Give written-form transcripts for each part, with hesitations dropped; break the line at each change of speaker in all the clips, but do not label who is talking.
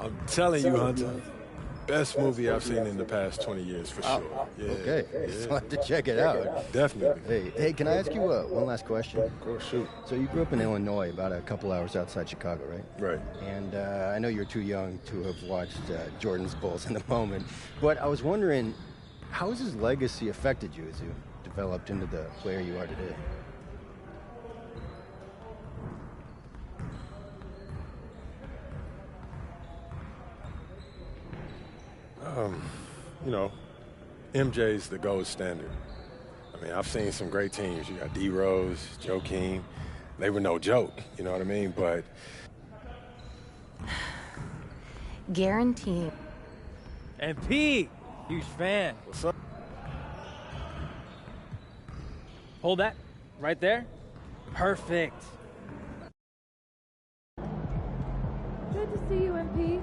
I'm telling you, Hunter, best movie I've seen in the past 20 years for sure. Yeah,
okay,
yeah.
so I have to check it out.
Definitely.
Hey, can I ask you one last question?
Of course, shoot.
So you grew up in Illinois, about a couple hours outside Chicago, right?
Right.
And I know you're too young to have watched Jordan's Bulls in the moment, but I was wondering, how has his legacy affected you as you developed into the player you are today?
You know, MJ's the gold standard. I mean, I've seen some great teams. You got D Rose, Joakim. They were no joke, you know what I mean? But
guaranteed.
And Pete, huge fan.
what's up?
Hold that right there. Perfect.
Good to see you, MP.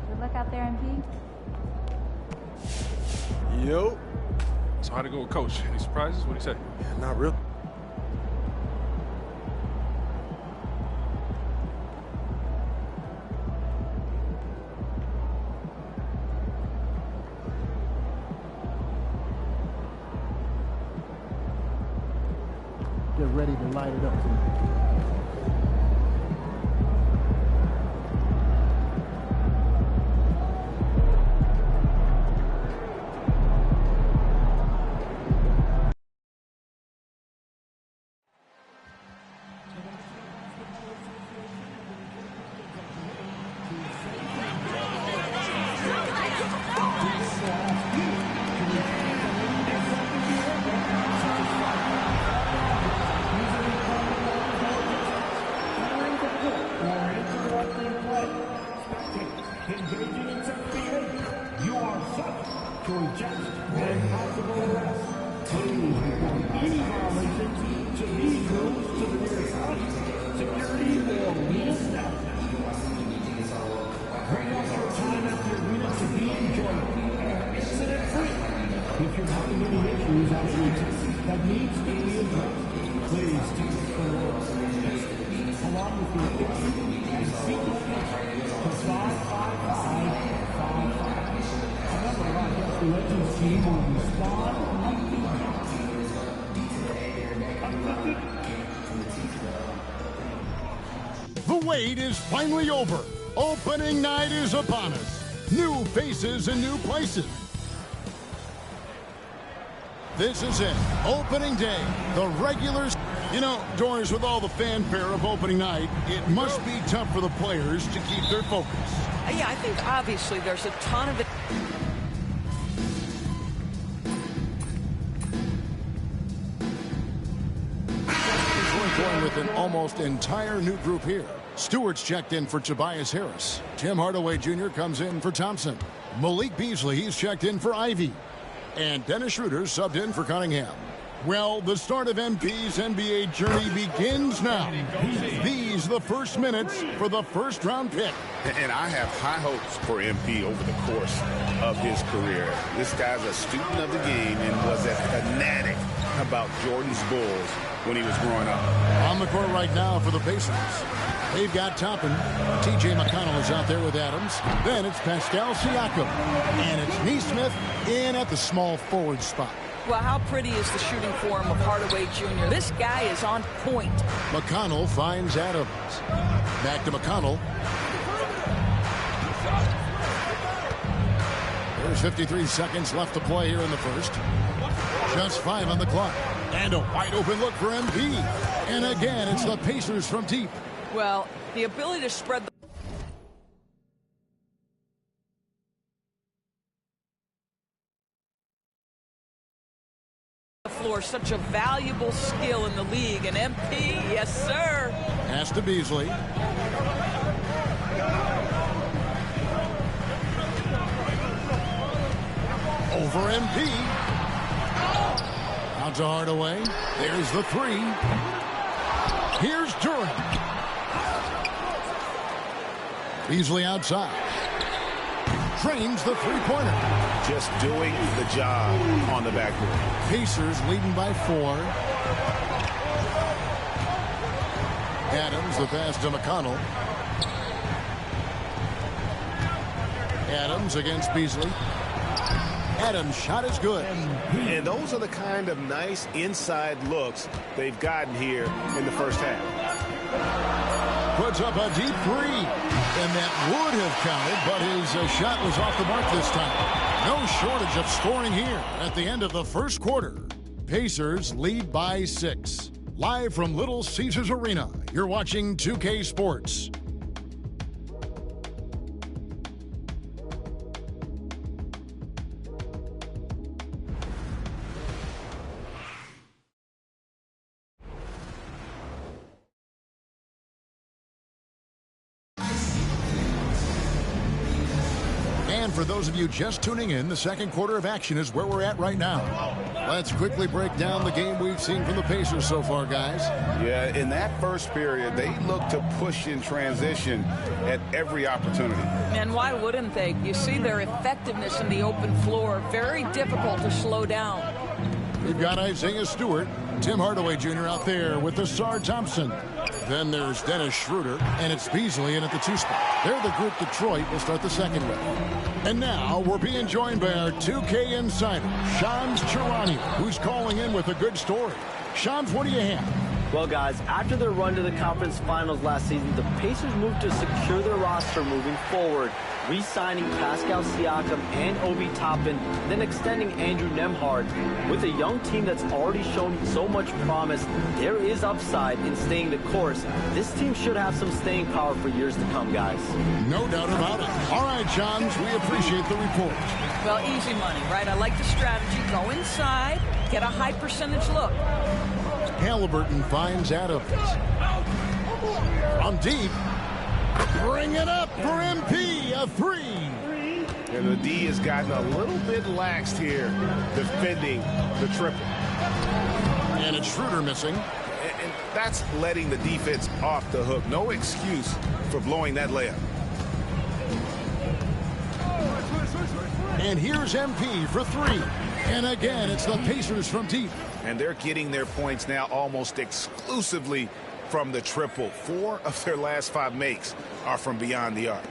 Good luck out there, MP.
Yo.
So how'd it go with Coach? Any surprises? What'd he say?
Not real.
Get ready to light it up tonight.
Engaging in such behavior, you are subject to a just and possible arrest. Please report any violations to these rooms to the nearest house, security, or arena staff. Bring up your time at the arena to be enjoyable and incident-free. If you're having any issues at the arena that needs to be addressed, please take the floor along with your issue and seek assistance to 55555. A member of our guest relations team will respond immediately.
The wait is finally over. Opening night is upon us. New faces and new places. This is it. Opening day. The regulars. You know, Doris, with all the fanfare of opening night, it must be tough for the players to keep their focus.
Yeah, I think obviously there's a ton of it.
Going with an almost entire new group here. Stewart's checked in for Tobias Harris. Tim Hardaway Jr. comes in for Thompson. Malik Beasley, he's checked in for Ivy. And Dennis Schroeder subbed in for Cunningham. Well, the start of MP's NBA journey begins now. These the first minutes for the first-round pick.
And I have high hopes for MP over the course of his career. This guy's a student of the game and was a fanatic about Jordan's Bulls when he was growing up.
On the court right now for the Pacers. They've got Toppin. T.J. McConnell is out there with Adams. Then it's Pascal Siakam. And it's Neesmith in at the small forward spot.
Well, how pretty is the shooting form of Hardaway Jr.? This guy is on point.
McConnell finds Adams. Back to McConnell. There's 53 seconds left to play here in the first. Just 5 on the clock. And a wide open look for MP. And again, it's the Pacers from deep.
Well, the ability to spread the floor, such a valuable skill in the league. And MP, yes, sir.
Pass to Beasley. Over MP. Out to Hardaway. There's the three. Here's Durant. Beasley outside. Trains the three-pointer.
Just doing the job on the backboard.
Pacers leading by 4. Adams, the pass to McConnell. Adams against Beasley. Adams' shot is good.
And those are the kind of nice inside looks they've gotten here in the first half.
Puts up a deep three. And that would have counted, but his shot was off the mark this time. No shortage of scoring here at the end of the first quarter. Pacers lead by 6. Live from Little Caesars Arena, you're watching 2K Sports. And for those of you just tuning in, the second quarter of action is where we're at right now. Let's quickly break down the game we've seen from the Pacers so far, guys.
Yeah, in that first period, they looked to push in transition at every opportunity.
And why wouldn't they? You see their effectiveness in the open floor. Very difficult to slow down.
We've got Isaiah Stewart, Tim Hardaway Jr. out there with Asar Thompson. Then there's Dennis Schroeder, and it's Beasley in at the 2 spot. They're the group Detroit will start the second with. And now we're being joined by our 2K insider, Shams Charania, who's calling in with a good story. Shams, what do you have?
Well, guys, after their run to the conference finals last season, the Pacers moved to secure their roster moving forward, re-signing Pascal Siakam and Obi Toppin, then extending Andrew Nembhard. With a young team that's already shown so much promise, there is upside in staying the course. This team should have some staying power for years to come, guys.
No doubt about it. All right, Shams, we appreciate the report.
Well, easy money, right? I like the strategy. Go inside, get a high percentage look.
Halliburton finds Adams. On deep. Bring it up for MP. A 3.
And the D has gotten a little bit laxed here defending the triple.
And it's Schroeder missing.
And that's letting the defense off the hook. No excuse for blowing that layup.
And here's MP for 3. And again, it's the Pacers from deep.
And they're getting their points now almost exclusively from the triple. 4 of their last 5 makes are from beyond the arc.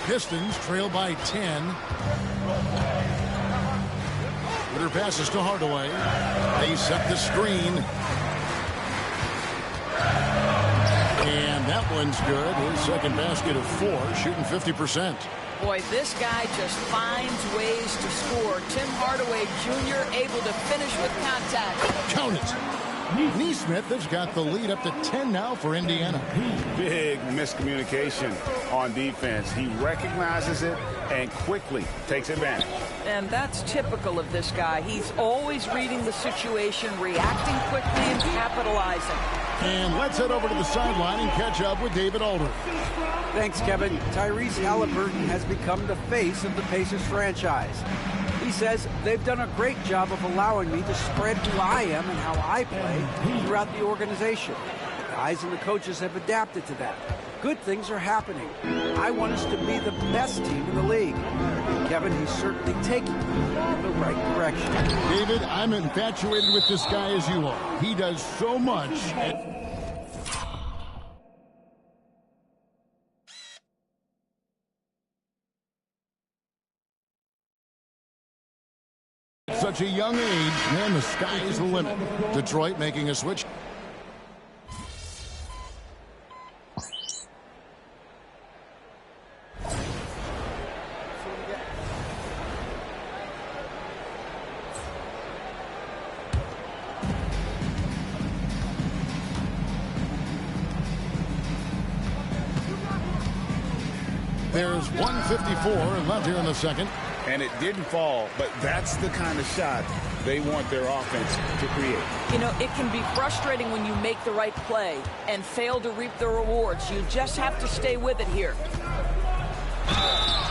Pistons trail by 10. With her passes to Hardaway. They set the screen. And that one's good. His second basket of 4, shooting 50%.
Boy, this guy just finds ways to score. Tim Hardaway Jr. able to finish with contact.
Count it. Neesmith has got the lead up to 10 now for Indiana.
Big miscommunication on defense. He recognizes it and quickly takes advantage.
And that's typical of this guy. He's always reading the situation, reacting quickly, and capitalizing.
And let's head over to the sideline and catch up with David Aldridge.
Thanks, Kevin. Tyrese Halliburton has become the face of the Pacers franchise. He says they've done a great job of allowing me to spread who I am and how I play throughout the organization. The guys and the coaches have adapted to that. Good things are happening. I want us to be the best team in the league. And Kevin, he's certainly taking me in the right direction.
David, I'm infatuated with this guy as you are. He does so much. Such a young age, man, the sky is the limit. Detroit making a switch. There's 1:54 left here in the second.
and it didn't fall, but that's the kind of shot they want their offense to create.
You know, it can be frustrating when you make the right play and fail to reap the rewards. You just have to stay with it here.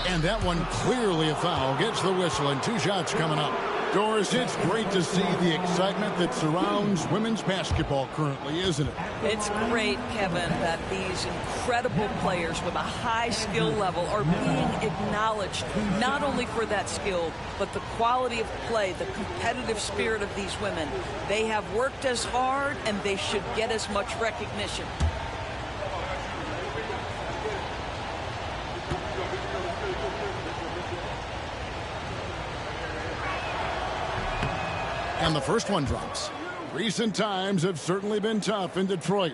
And that one clearly a foul. Gets the whistle, and 2 shots coming up. Doris, it's great to see the excitement that surrounds women's basketball currently, isn't it?
It's great, Kevin, that these incredible players with a high skill level are being acknowledged, not only for that skill, but the quality of play, the competitive spirit of these women. They have worked as hard, and they should get as much recognition.
And the first one drops. Recent times have certainly been tough in Detroit.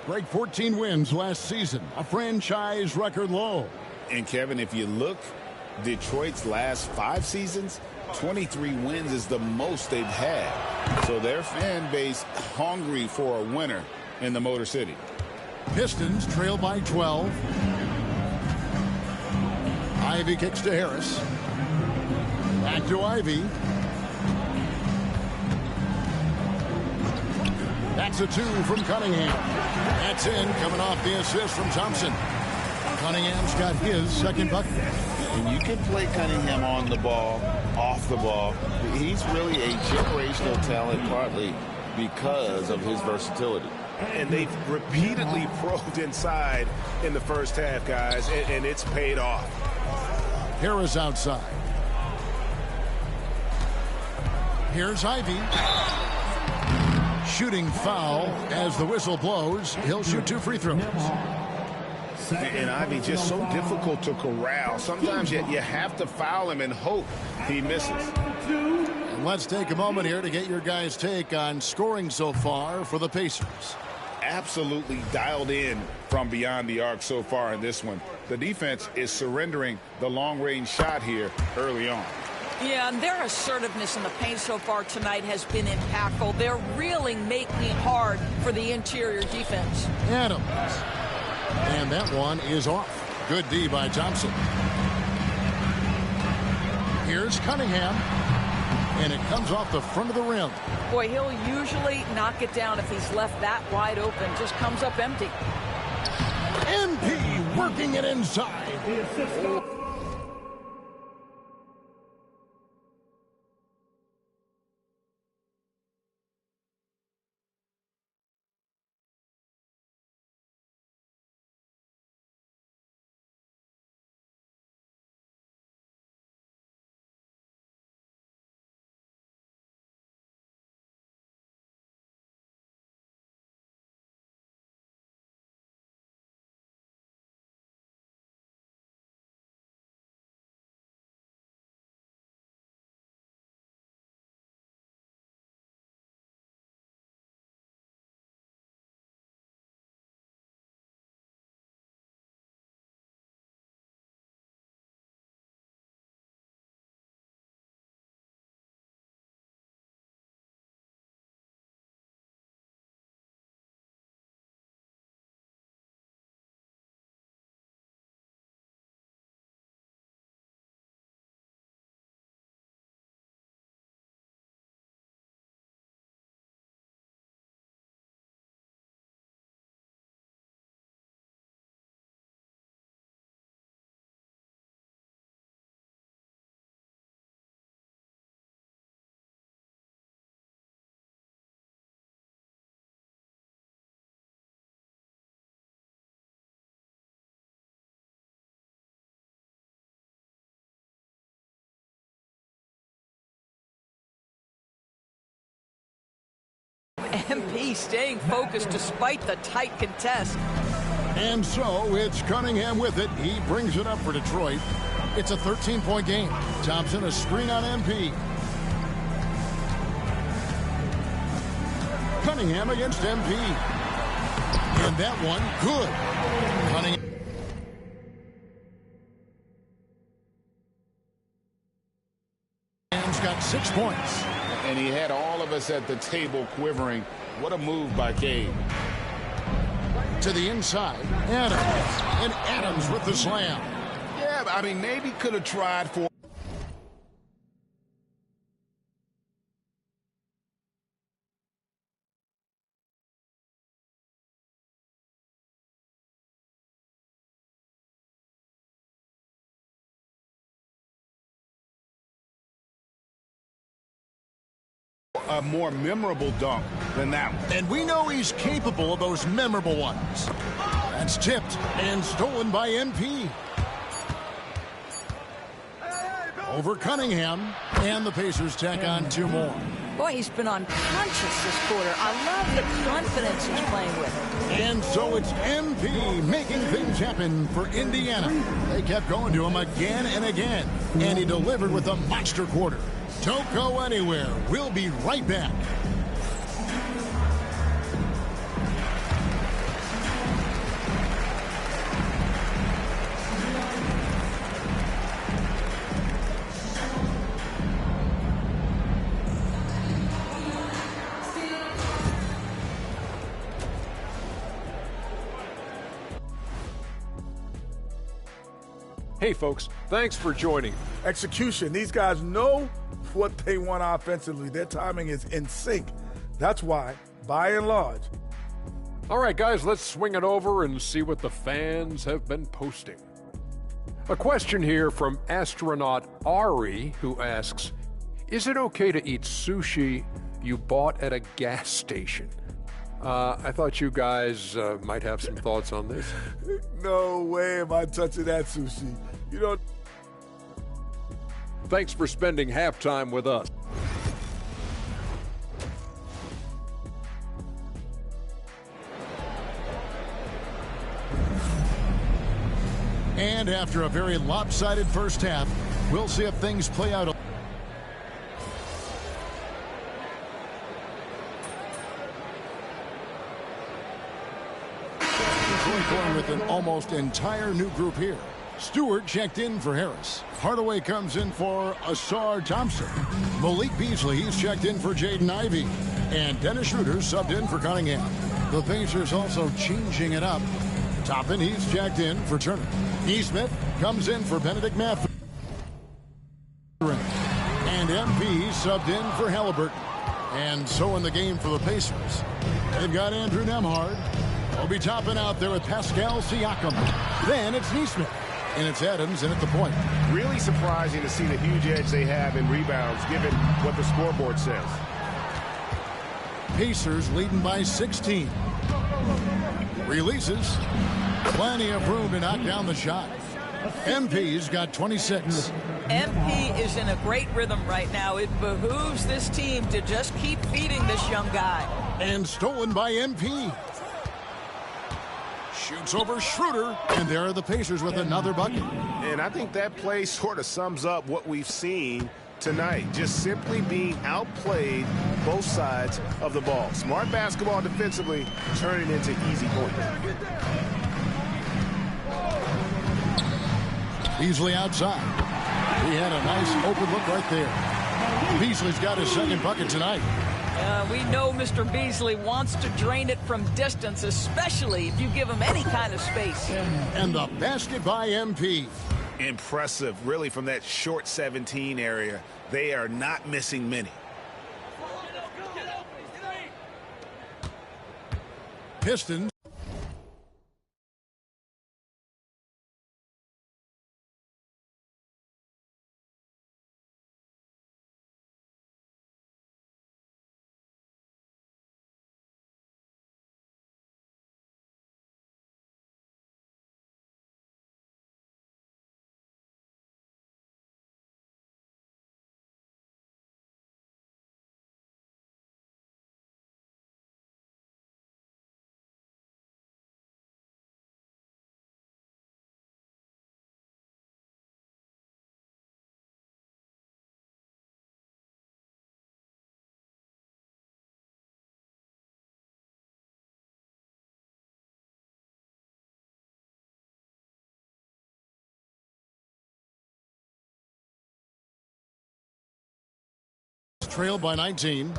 Break 14 wins last season, a franchise record low.
And Kevin, if you look, Detroit's last 5 seasons, 23 wins is the most they've had. So their fan base hungry for a winner in the Motor City.
Pistons trail by 12. Ivy kicks to Harris. Back to Ivy. That's a 2 from Cunningham. That's in, coming off the assist from Thompson. Cunningham's got his second bucket.
And you can play Cunningham on the ball, off the ball. He's really a generational talent, partly because of his versatility.
And they've repeatedly probed inside in the first half, guys, and it's paid off.
Harris outside. Here's Ivy. Shooting foul as the whistle blows. He'll shoot 2 free throws.
And Ivy just so difficult to corral. Sometimes you have to foul him and hope he misses.
And let's take a moment here to get your guys' take on scoring so far for the Pacers.
Absolutely dialed in from beyond the arc so far in this one. The defense is surrendering the long-range shot here early on.
Yeah, and their assertiveness in the paint so far tonight has been impactful. They're really making it hard for the interior defense.
Adams. And that one is off. Good D by Thompson. Here's Cunningham. And it comes off the front of the rim.
Boy, he'll usually knock it down if he's left that wide open. Just comes up empty.
MP working it inside.
MP staying focused despite the tight contest.
And so it's Cunningham with it. He brings it up for Detroit. It's a 13-point game. Thompson a screen on MP. Cunningham against MP. And that one good. Cunningham's got 6 points.
And he had all of us at the table quivering. What a move by Cade.
To the inside, Adams. And Adams with the slam.
Yeah, I mean, maybe could have tried for... a more memorable dunk than that one.
And we know he's capable of those memorable ones. That's tipped and stolen by MP. Over Cunningham, and the Pacers tack on 2 more.
Boy, he's been unconscious this quarter. I love the confidence he's playing with.
And so it's MP making things happen for Indiana. They kept going to him again and again, and he delivered with a monster quarter. Don't go anywhere. We'll be right back.
Hey, folks, thanks for joining.
Execution. These guys know what they want offensively. Their timing is in sync. That's why, by and large.
All right, guys, let's swing it over and see what the fans have been posting. A question here from astronaut Ari, who asks, is it okay to eat sushi you bought at a gas station? I thought you guys might have some thoughts on this.
No way am I touching that sushi. You know.
Thanks for spending halftime with us.
And after a very lopsided first half, we'll see if things play out. Going with an almost entire new group here. Stewart checked in for Harris. Hardaway comes in for Asar Thompson. Malik Beasley, he's checked in for Jaden Ivey. And Dennis Schroeder subbed in for Cunningham. The Pacers also changing it up. Toppin, he's checked in for Turner. Smith comes in for Benedict Mathurin. And MP subbed in for Halliburton. And so in the game for the Pacers, they've got Andrew Nembhard. Obi Toppin out there with Pascal Siakam. Then it's Nesmith. And it's Adams in at the point.
Really surprising to see the huge edge they have in rebounds, given what the scoreboard says.
Pacers leading by 16. Releases. Plenty of room to knock down the shot. MP's got 26.
MP is in a great rhythm right now. It behooves this team to just keep feeding this young guy.
And stolen by MP. Shoots over Schroeder, and there are the Pacers with another bucket.
And I think that play sort of sums up what we've seen tonight. Just simply being outplayed both sides of the ball. Smart basketball defensively, turning into easy points.
Beasley outside. He had a nice open look right there. Beasley's got his second bucket tonight.
We know Mr. Beasley wants to drain it from distance, especially if you give him any kind of space.
And the basket by MP.
Impressive, really, from that short 17 area. They are not missing many.
Pistons. Trailed by 19.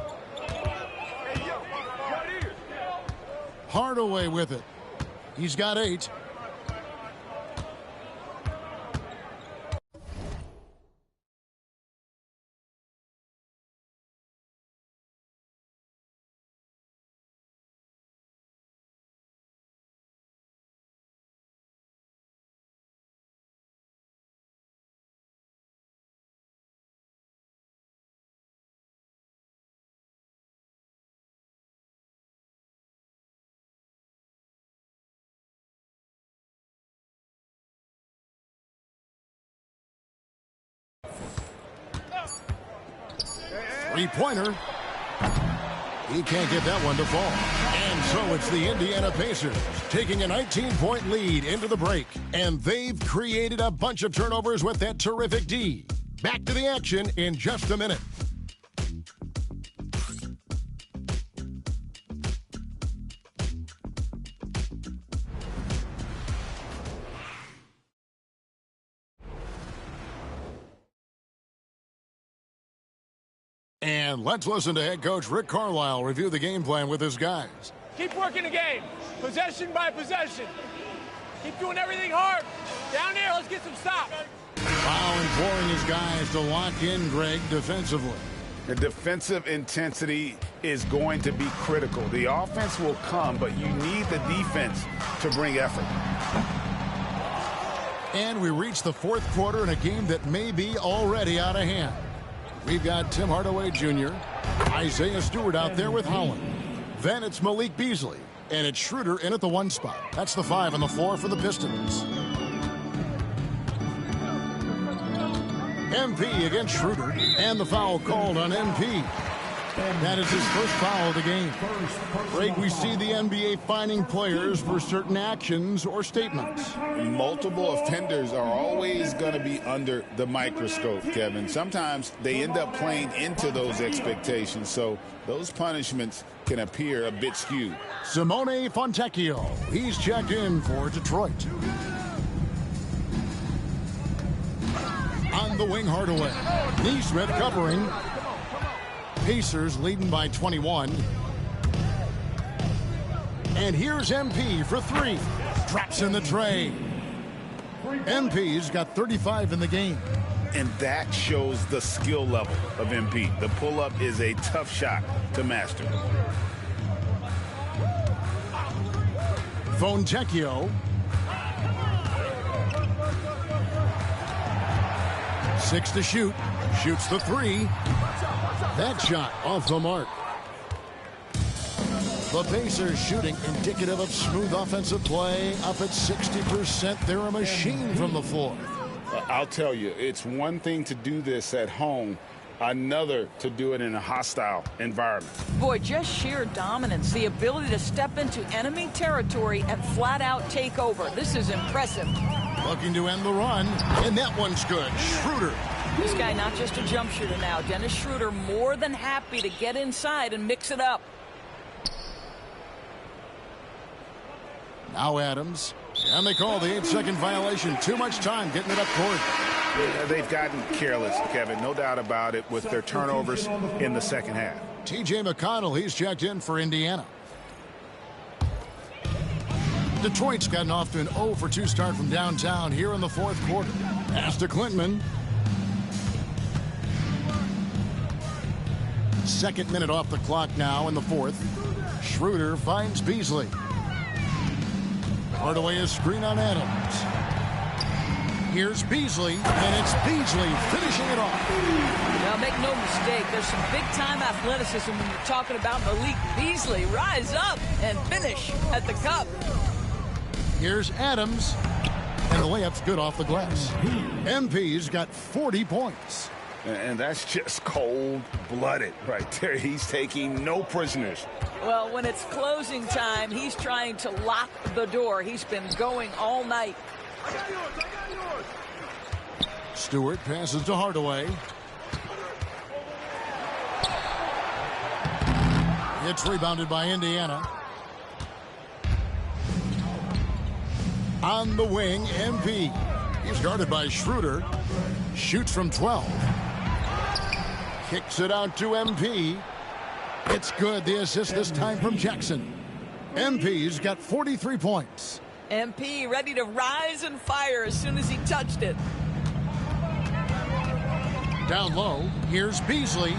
Hardaway with it. He's got 8. Three-pointer. He can't get that one to fall. And so it's the Indiana Pacers taking a 19-point lead into the break. And they've created a bunch of turnovers with that terrific D. Back to the action in just a minute. And let's listen to head coach Rick Carlisle review the game plan with his guys.
Keep working the game, possession by possession. Keep doing everything hard. Down there, let's get some stops.
Wow, imploring his guys to lock in, Greg, defensively.
The defensive intensity is going to be critical. The offense will come, but you need the defense to bring effort.
And we reach the fourth quarter in a game that may be already out of hand. We've got Tim Hardaway Jr., Isaiah Stewart out there with Holland. Then it's Malik Beasley, and it's Schroeder in at the 1 spot. That's the 5 on the floor for the Pistons. MP against Schroeder, and the foul called on MP. That is his first foul of the game. Greg, we see the NBA fining players for certain actions or statements.
Multiple offenders are always going to be under the microscope, Kevin. Sometimes they end up playing into those expectations, so those punishments can appear a bit skewed.
Simone Fontecchio, he's checked in for Detroit. On the wing, Hardaway. Neesmith covering. Pacers leading by 21. And here's MP for 3. Drops in the tray. MP's got 35 in the game.
And that shows the skill level of MP. The pull-up is a tough shot to master.
Fontecchio. 6 to shoot. Shoots the 3. That shot off the mark. The Pacers shooting indicative of smooth offensive play. Up at 60%. They're a machine from the floor.
I'll tell you, it's one thing to do this at home, another to do it in a hostile environment.
Boy, just sheer dominance, the ability to step into enemy territory and flat out take over. This is impressive.
Looking to end the run, and that one's good. Schroeder.
This guy not just a jump shooter now. Dennis Schroeder more than happy to get inside and mix it up.
Now Adams. And they call the 8-second violation. Too much time getting it up court.
They've gotten careless, Kevin. No doubt about it with their turnovers in the second half.
T.J. McConnell, he's checked in for Indiana. Detroit's gotten off to an 0-for-2 start from downtown here in the fourth quarter. Pass to Klintman. Second minute off the clock now in the fourth. Schroeder finds Beasley. Hardaway a screen on Adams. Here's Beasley, and it's Beasley finishing it off.
Now, make no mistake, there's some big-time athleticism when you're talking about Malik Beasley. Rise up and finish at the cup.
Here's Adams, and the layup's good off the glass. MP's got 40 points.
And that's just cold-blooded right there. He's taking no prisoners.
Well, when it's closing time, he's trying to lock the door. He's been going all night.
Stewart passes to Hardaway. It's rebounded by Indiana. On the wing, MP. He's guarded by Schroeder. Shoots from 12. Kicks it out to MP. It's good. The assist this time from Jackson. MP's got 43 points.
MP ready to rise and fire as soon as he touched it.
Down low, here's Beasley.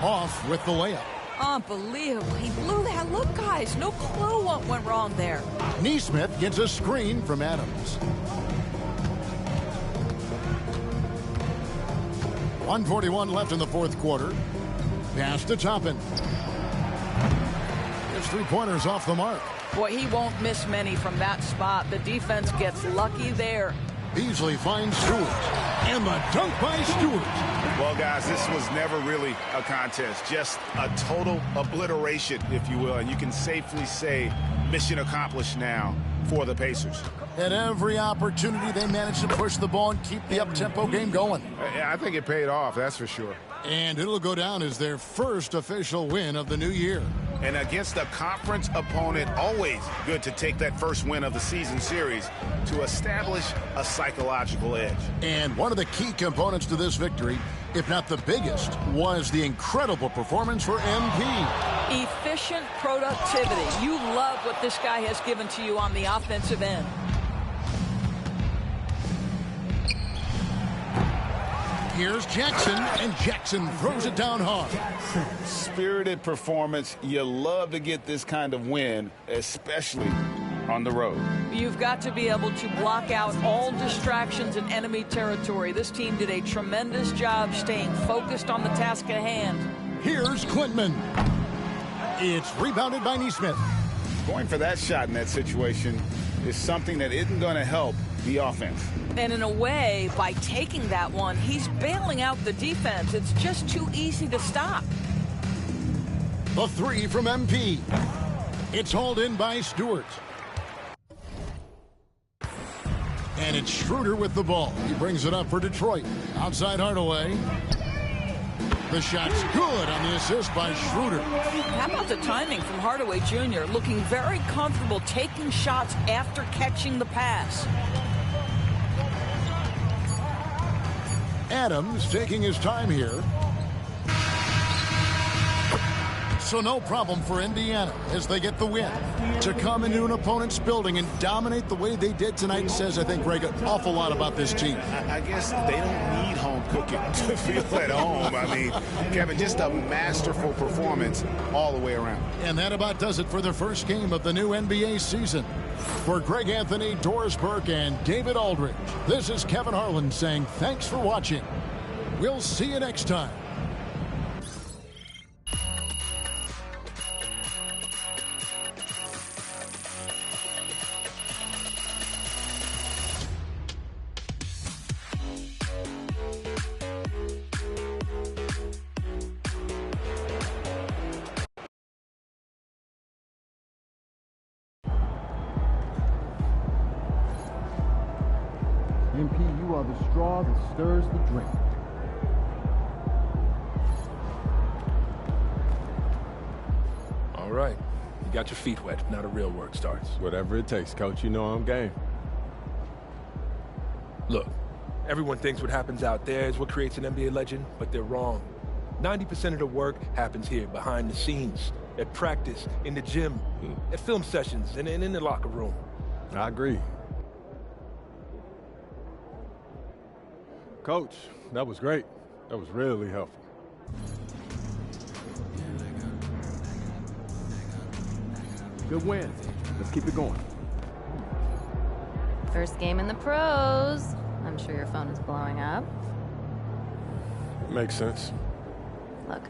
Off with the layup.
Unbelievable. He blew that. Look, guys, no clue what went wrong there.
Neesmith gets a screen from Adams. 1:41 left in the fourth quarter. Pass to Toppin. His three-pointers off the mark.
Boy, he won't miss many from that spot. The defense gets lucky there.
Beasley finds Stewart. And the dunk by Stewart.
Well, guys, this was never really a contest, just a total obliteration, if you will. And you can safely say mission accomplished now for the Pacers.
At every opportunity, they managed to push the ball and keep the up-tempo game going.
I think it paid off, that's for sure.
And it'll go down as their first official win of the new year.
And against a conference opponent, always good to take that first win of the season series to establish a psychological edge.
And one of the key components to this victory, if not the biggest, was the incredible performance for MP.
Efficient productivity. You love what this guy has given to you on the offensive end.
Here's Jackson, and Jackson throws it down hard.
Spirited performance. You love to get this kind of win, especially on the road.
You've got to be able to block out all distractions in enemy territory. This team did a tremendous job staying focused on the task at hand.
Here's Klintman. It's rebounded by Neesmith.
Going for that shot in that situation is something that isn't going to help the offense.
And in a way, by taking that one, he's bailing out the defense. It's just too easy to stop.
The three from MP. It's hauled in by Stewart. And it's Schroeder with the ball. He brings it up for Detroit. Outside Hardaway. The shot's good on the assist by Schroeder.
How about the timing from Hardaway Jr., looking very comfortable taking shots after catching the pass.
Adams taking his time here. So no problem for Indiana as they get the win. To come into an opponent's building and dominate the way they did tonight says, I think, Greg, an awful lot about this team.
I guess they don't need home cooking to feel at home. I mean, Kevin, just a masterful performance all the way around.
And that about does it for the first game of the new NBA season. For Greg Anthony, Doris Burke, and David Aldridge, this is Kevin Harlan saying thanks for watching. We'll see you next time.
MP, you are the straw that stirs the drink.
All right. You got your feet wet. Now the real work starts.
Whatever it takes, Coach. You know I'm game.
Look, everyone thinks what happens out there is what creates an NBA legend, but they're wrong. 90% of the work happens here, behind the scenes, at practice, in the gym, at film sessions, and in the locker room.
I agree. Coach, that was great. That was really helpful.
Good win. Let's keep it going.
First game in the pros. I'm sure your phone is blowing up.
Makes sense.
Look,